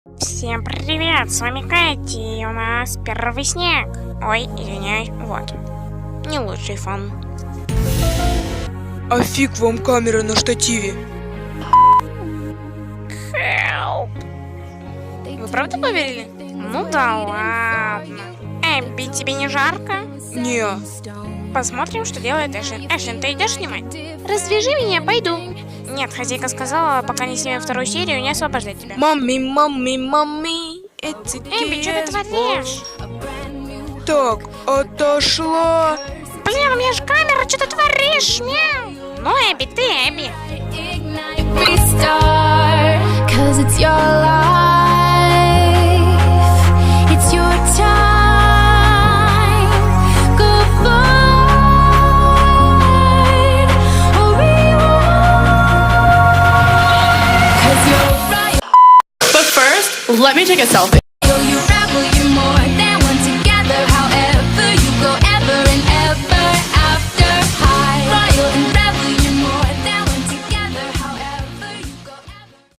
Всем привет, с вами Кэтти, и у нас первый снег. Ой, извиняюсь, вот. Не лучший фон. А фиг вам камера на штативе. Help. Вы правда поверили? Ну да ладно. Эбби, тебе не жарко? Не. Посмотрим, что делает Эшин. Эшин, ты идешь снимать? Развяжи меня, пойду. Нет, хозяйка сказала, пока не снимем вторую серию, не освобождать тебя. Мами, Эбби, что ты творишь? Так, отошла. Блин, у меня же камера, что ты творишь? Мяу. Ну, Эбби, ты Эбби. Restart, 'cause it's your life, it's your time. Go forward or rewind, 'cause you're right. But first, let me take a selfie.